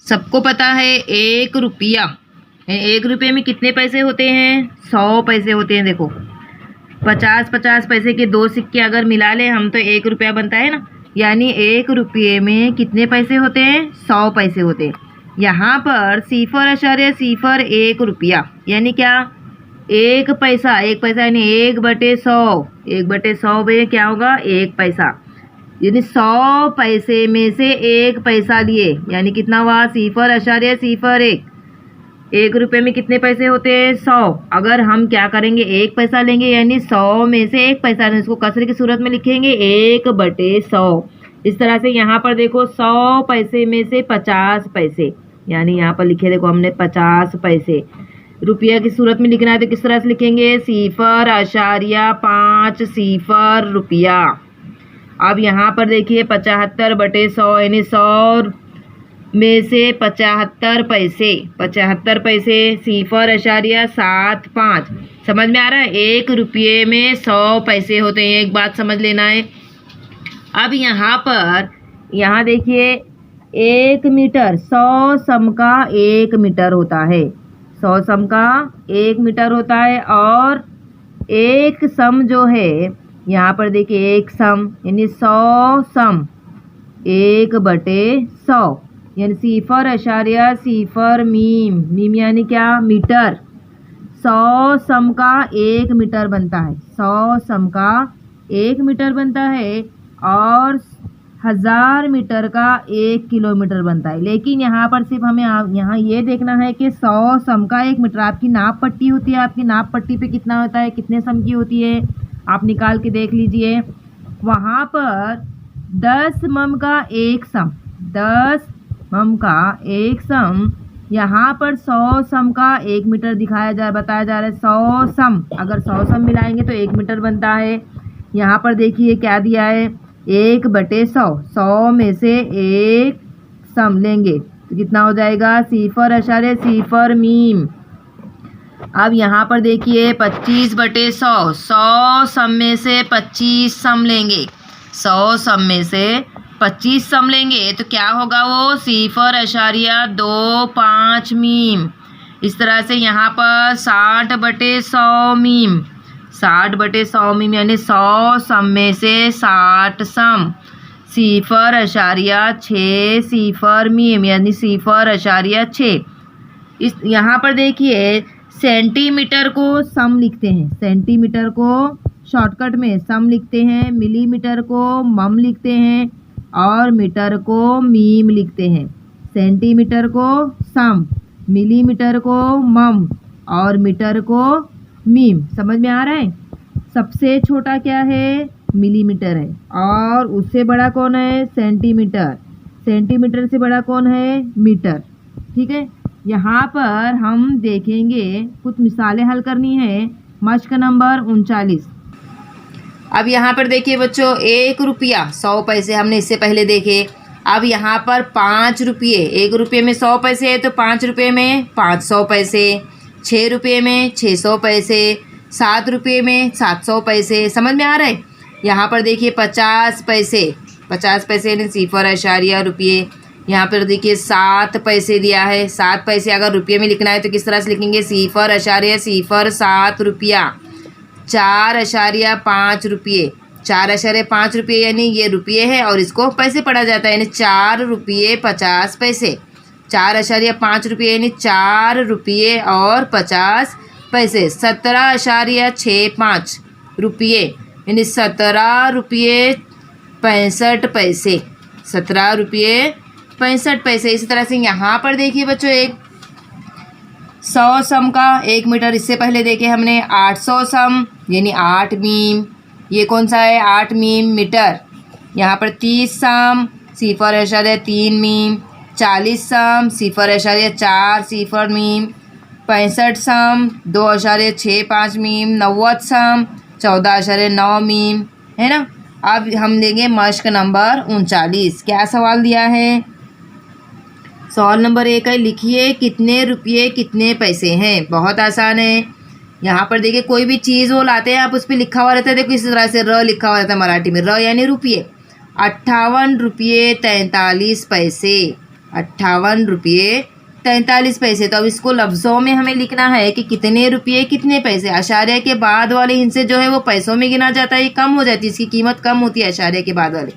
सबको पता है 1 रुपया, 1 रुपये में कितने पैसे होते हैं? 100 पैसे होते हैं। देखो 50-50 पैसे के 2 सिक्के अगर मिला ले हम तो 1 रुपया बनता है ना। यानी 1 रुपये में कितने पैसे होते हैं? 100 पैसे होते हैं। यहाँ पर 0.01 रुपया यानी क्या? 1 पैसा। 1 पैसा यानी 1/100। 1/100 में क्या होगा? 1 पैसा। यानी 100 पैसे में से 1 पैसा लिए यानी कितना हुआ? 0.01। 1 रुपये में कितने पैसे होते हैं? 100। अगर हम क्या करेंगे? 1 पैसा लेंगे यानी 100 में से 1 पैसा, इसको कसरे की सूरत में लिखेंगे 1/100। इस तरह से यहाँ पर देखो 100 पैसे में से 50 पैसे, यानी यहाँ पर लिखे देखो हमने 50 पैसे। रुपया की सूरत में लिखना है तो किस तरह से लिखेंगे? 0.50 रुपया। अब यहाँ पर देखिए 75/100 यानी 100 में से 75 पैसे। 75 पैसे 0.75। समझ में आ रहा है? 1 रुपये में 100 पैसे होते हैं। एक बात समझ लेना है। अब यहाँ पर यहाँ देखिए 1 मीटर, 100 सम का 1 मीटर होता है। 100 सम का 1 मीटर होता है। और 1 सम जो है यहाँ पर देखिए 1 सम यानी 100 सम 1/100 यानी 0.0 मीम यानी क्या? मीटर। 100 सम का 1 मीटर बनता है। 100 सम का 1 मीटर बनता है और 1000 मीटर का 1 किलोमीटर बनता है। लेकिन यहाँ पर सिर्फ हमें यहाँ ये देखना है कि 100 सम का 1 मीटर। आपकी नाप पट्टी होती है, आपकी नाप पट्टी पे कितना होता है, कितने सम की होती है, आप निकाल के देख लीजिए। वहाँ पर 10 मम का 1 सम, 10 मम का 1 सम। यहाँ पर 100 सम का 1 मीटर बताया जा रहा है। 100 सम, अगर 100 सम मिलाएंगे तो 1 मीटर बनता है। यहाँ पर देखिए क्या दिया है? 1/100। 100 में से 1 सम लेंगे तो कितना हो जाएगा? 0.0 मीम। अब यहाँ पर देखिए 25/100। 100 सम में से 25 सम लेंगे। 100 सम में से 25 सम लेंगे तो क्या होगा? वो 0.25 मीम। इस तरह से यहाँ पर 60/100 मीम। 60/100 मीम यानी 100 सम में से 60 सम। 0.60 मीम यानी 0.6। इस यहाँ पर देखिए सेंटीमीटर को सम लिखते हैं। सेंटीमीटर को शॉर्टकट में सम लिखते हैं। मिलीमीटर को मम लिखते हैं और मीटर को मीम लिखते हैं। सेंटीमीटर को सम, मिलीमीटर को मम और मीटर को मीम। समझ में आ रहा है? सबसे छोटा क्या है? मिलीमीटर है। और उससे बड़ा कौन है? सेंटीमीटर। सेंटीमीटर से बड़ा कौन है? मीटर। ठीक है। यहाँ पर हम देखेंगे कुछ मिसालें हल करनी है। मश्क नंबर 39। अब यहाँ पर देखिए बच्चों 1 रुपया 100 पैसे हमने इससे पहले देखे। अब यहाँ पर 5 रुपये, 1 रुपये में 100 पैसे है तो 5 रुपये में 500 पैसे, 6 रुपये में 600 पैसे, 7 रुपये में 700 पैसे। समझ में आ रहा है? यहाँ पर देखिए 50 पैसे, 50 पैसे यानी 0.0 रुपये। यहाँ पर देखिए 7 पैसे दिया है। 7 पैसे अगर रुपये में लिखना है तो किस तरह से लिखेंगे? 0.07 रुपया। 4.5 रुपये, 4.5 रुपये यानी ये रुपये है और इसको पैसे पढ़ा जाता है यानी 4 रुपये 50 पैसे। 4.5 रुपये यानी 4 रुपये और 50 पैसे। 17.65 रुपये यानी 17 रुपये 65 पैसे। 17 रुपये 65 पैसे। इसी तरह से यहाँ पर देखिए बच्चों 100 सम का 1 मीटर, इससे पहले देखे हमने 800 सम यानी 8 मीम। ये कौन सा है? 8 मीम मीटर। यहाँ पर 30 सम 0.3 मीम, 40 सम 0.4 मीम, 65 सम 2.65 मीम, 90 सम 14.9 मीम, है ना। अब हम लेंगे मश्क नंबर 39। क्या सवाल दिया है? सवाल नंबर 1 है, लिखिए कितने रुपये कितने पैसे हैं। बहुत आसान है। यहाँ पर देखिए कोई भी चीज़ वो लाते हैं, आप उस पर लिखा हुआ रहता है। देखो इस तरह से र लिखा हुआ रहता है मराठी में, र यानी रुपये। 58 रुपये 43 पैसे। 58 रुपये 43 पैसे। तो अब इसको लफ्ज़ों में हमें लिखना है कि कितने रुपये कितने पैसे। अशारिया के बाद वाले हिस्से जो है वो पैसों में गिना जाता है, ये कम हो जाती है, इसकी कीमत कम होती है अशारिया के बाद वाले।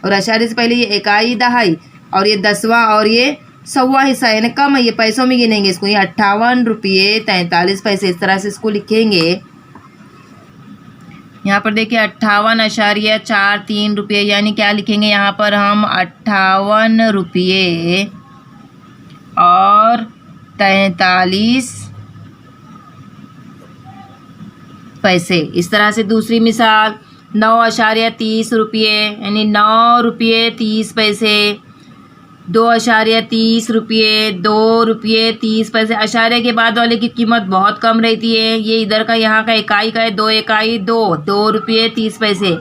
और अशारिया से पहले ये इकाई दहाई और ये 10वां और ये 100वां हिस्सा यानी कम है, ये पैसों में गिनेंगे इसको। ये 58 रुपये 43 पैसे, इस तरह से इसको लिखेंगे। यहाँ पर देखिए 58.43 रुपये, यानी क्या लिखेंगे यहाँ पर हम 58 रुपये और 43 पैसे। इस तरह से दूसरी मिसाल 9.30 रुपये यानी 9 रुपये 30 पैसे। 2.30 रुपये 2 रुपये 30 पैसे। अशारिया के बाद वाले की कीमत बहुत कम रहती है, ये इधर का यहाँ का इकाई का है, 2 इकाई 2 रुपये 30 पैसे।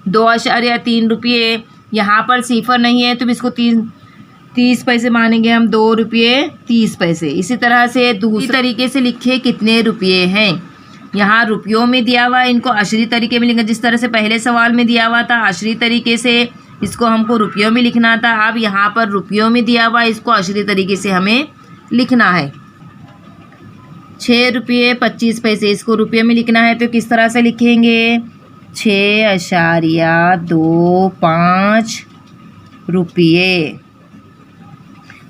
2.3 रुपये, यहाँ पर सिफर नहीं है तो इसको 30 पैसे मानेंगे हम, 2 रुपये 30 पैसे। इसी तरह से दूसरी तरीके से लिखे कितने रुपये हैं। यहाँ रुपयों में दिया हुआ है, इनको अशरी तरीके में लिखा, जिस तरह से पहले सवाल में दिया हुआ था अशरी तरीके से इसको हमको रुपयों में लिखना था। अब यहाँ पर रुपयों में दिया हुआ है, इसको अशरी तरीके से हमें लिखना है। 6 रुपये 25 पैसे, इसको रुपये में लिखना है तो किस तरह से लिखेंगे, 6.25 रुपये।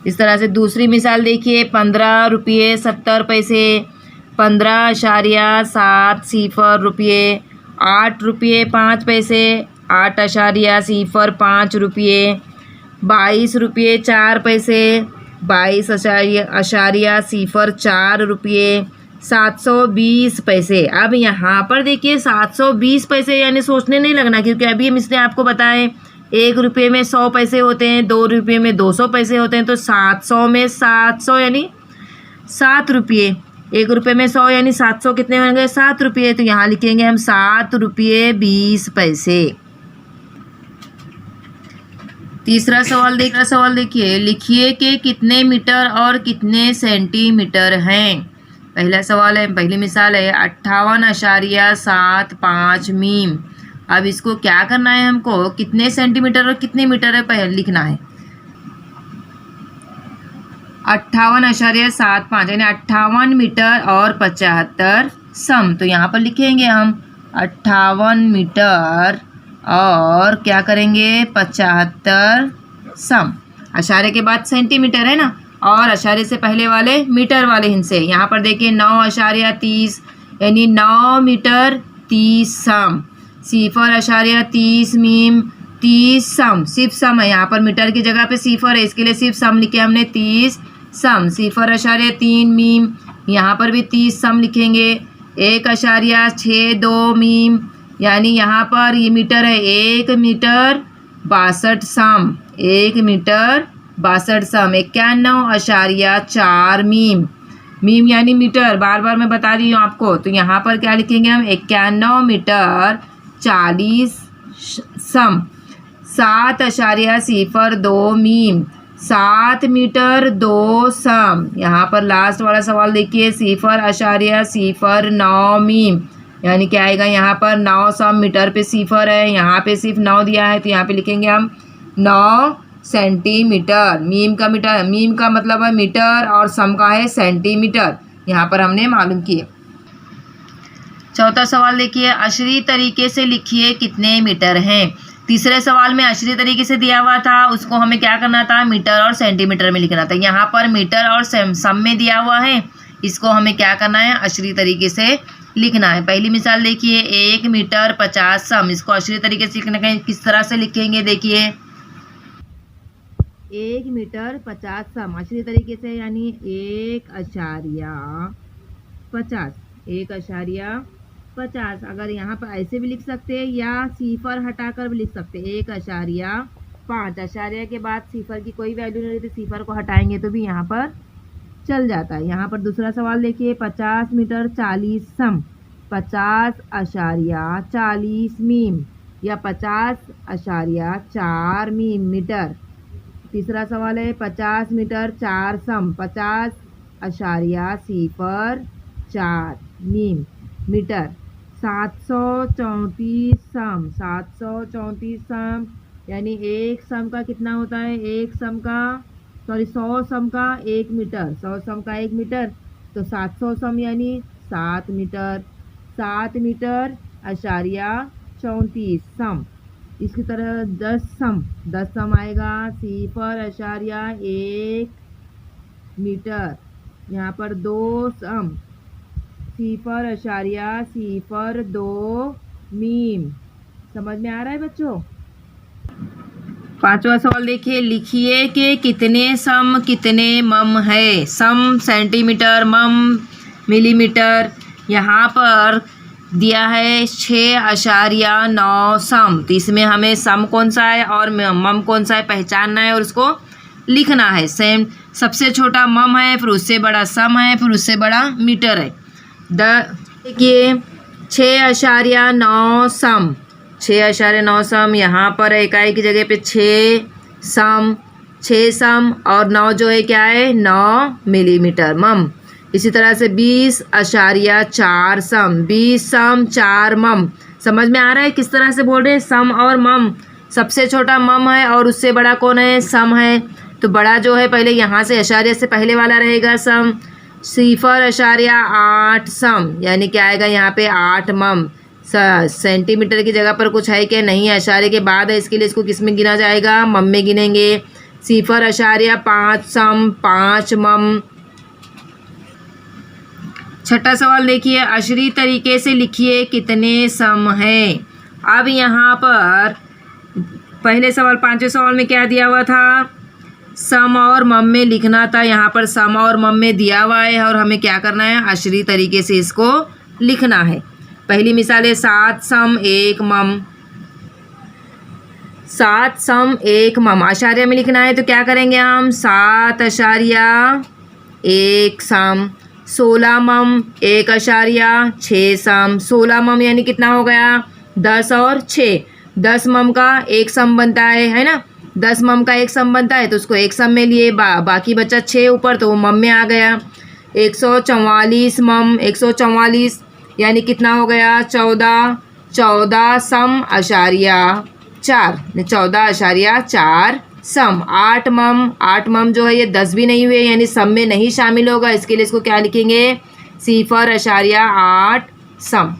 इस तरह से दूसरी मिसाल देखिए 15 रुपये 70 पैसे। 15.70 रुपये। 8 रुपये 5 पैसे। 8.05 रुपये। 22 रुपये 4 पैसे। 22.04 रुपये। 720 पैसे। अब यहाँ पर देखिए 720 पैसे, यानी सोचने नहीं लगना, क्योंकि अभी हम इसने आपको बताएं 1 रुपये में 100 पैसे होते हैं, 2 रुपये में 200 पैसे होते हैं, तो 700 में 700 यानी 7 रुपये। 1 रुपये में 100 यानी 700 कितने होंगे, 7 रुपये। तो यहाँ लिखेंगे हम 7 रुपये 20 पैसे। तीसरा सवाल देखिए, लिखिए कि कितने मीटर और कितने सेंटीमीटर हैं। पहला सवाल है, पहली मिसाल है 58.75 मीम। अब इसको क्या करना है, हमको कितने सेंटीमीटर और कितने मीटर है पहले लिखना है। 58.75 यानी 58 मीटर और 75 सम। तो यहाँ पर लिखेंगे हम 58 मीटर और क्या करेंगे 75 सम। अशारे के बाद सेंटीमीटर है ना, और अशारे से पहले वाले मीटर वाले हिस्से। यहाँ पर देखिए 9.30 यानी 9 मीटर 30 सम। 0.30 मीम 30 सम, सिर्फ सम है, यहाँ पर मीटर की जगह पे सिफर है, इसके लिए सिर्फ सम लिखे हमने 30 सम। 0.3 मीम, यहाँ पर भी 30 सम लिखेंगे। 1.62 मीम, यानी यहाँ पर ये मीटर है, 1 मीटर 62 सम। 1 मीटर 62 सम। 91.4 मीम। मीम यानी मीटर, बार बार मैं बता रही हूँ आपको। तो यहाँ पर क्या लिखेंगे हम, 91 मीटर 40 सम। 7.02 मीम, 7 मीटर 2 सम। यहाँ पर लास्ट वाला सवाल देखिए 0.09 मीम, यानी क्या आएगा, यहाँ पर 9 सम, मीटर पे सिफर है, यहाँ पे सिर्फ 9 दिया है, तो यहाँ पे लिखेंगे हम 9 सेंटीमीटर। मीम का मीटर, मीम का मतलब है मीटर और सम का है सेंटीमीटर, यहाँ पर हमने मालूम किए। चौथा सवाल देखिए, अशरी तरीके से लिखिए कितने मीटर हैं। तीसरे सवाल में अशरी तरीके से दिया हुआ था, उसको हमें क्या करना था, मीटर और सेंटीमीटर में लिखना था। यहाँ पर मीटर और सम में दिया हुआ है, इसको हमें क्या करना है, अशरी तरीके से लिखना है। पहली मिसाल देखिए 1 मीटर 50 सम। इसको अशरी तरीके से लिखने का किस तरह से लिखेंगे, देखिए 1 मीटर 50 सम अशरी तरीके से, यानी 1.50 1.50। अगर यहाँ पर ऐसे भी लिख सकते हैं या सिफर हटाकर भी लिख सकते हैं, 1.5। अशारिया के बाद सिफर की कोई वैल्यू नहीं रहती, सिफर को हटाएंगे तो भी यहाँ पर चल जाता है। यहाँ पर दूसरा सवाल देखिए 50 मीटर 40 सम। 50.40 मीम या 50.4 मीम मीटर। तीसरा सवाल है 50 मीटर 4 सम। 50.04 मीम मीटर। 734 सम। 734 सम यानी एक सम का कितना होता है, एक सम का सॉरी 100 सम का 1 मीटर, 100 सम का 1 मीटर, तो 700 सम यानी 7 मीटर, 7 मीटर अशारिया 34 सम। इसकी तरह 10 सम आएगा 0.1 मीटर। यहाँ पर 2 सम 0.02 मीम। समझ में आ रहा है बच्चों? पांचवा सवाल देखिए, लिखिए कि कितने सम कितने मम है। सम सेंटीमीटर, मम मिलीमीटर। यहाँ पर दिया है 6.9 सम, तो इसमें हमें सम कौन सा है और मम कौन सा है पहचानना है और उसको लिखना है। सेम सबसे छोटा मम है, फिर उससे बड़ा सम है, फिर उससे बड़ा मीटर है। देखिए 6.9 सम, 6.9 सम, यहाँ पर इकाई की जगह पे 6 सम और 9 जो है क्या है 9 मिलीमीटर मम। इसी तरह से 20.4 सम, 20 सम 4 मम। समझ में आ रहा है किस तरह से बोल रहे हैं? सम और मम, सबसे छोटा मम है और उससे बड़ा कौन है? सम है। तो बड़ा जो है पहले यहाँ से अशारिया से पहले वाला रहेगा सम, 0.8 सम, यानी क्या आएगा यहाँ पे 8 मम। सेंटीमीटर की जगह पर कुछ है क्या? नहीं है, अशारे के बाद है, इसके लिए इसको किस में गिना जाएगा? मम में गिनेंगे। 0.5 सम 5 मम। छठा सवाल देखिए, अशरी तरीके से लिखिए कितने सम है। अब यहाँ पर पहले सवाल, पांचवें सवाल में क्या दिया हुआ था? सम और मम में लिखना था। यहाँ पर सम और मम में दिया हुआ है और हमें क्या करना है? अशरी तरीके से इसको लिखना है। पहली मिसाल है 7 सम 1 मम, 7 सम 1 मम। आशार्य में लिखना है तो क्या करेंगे हम? 7.1 सम। 16 मम 1.6 सम। 16 मम यानी कितना हो गया? 10 और 6, 10 मम का 1 सम बनता है ना? 10 मम का 1 सम बनता है तो उसको 1 सम में लिए, बाकी बचा 6 ऊपर, तो वो मम में आ गया। 144 मम, 144 यानी कितना हो गया? 14 सम अशारिया 4, 14.4 सम। 8 मम जो है ये 10 भी नहीं हुए, यानी सम में नहीं शामिल होगा, इसके लिए इसको क्या लिखेंगे? 0.8 सम।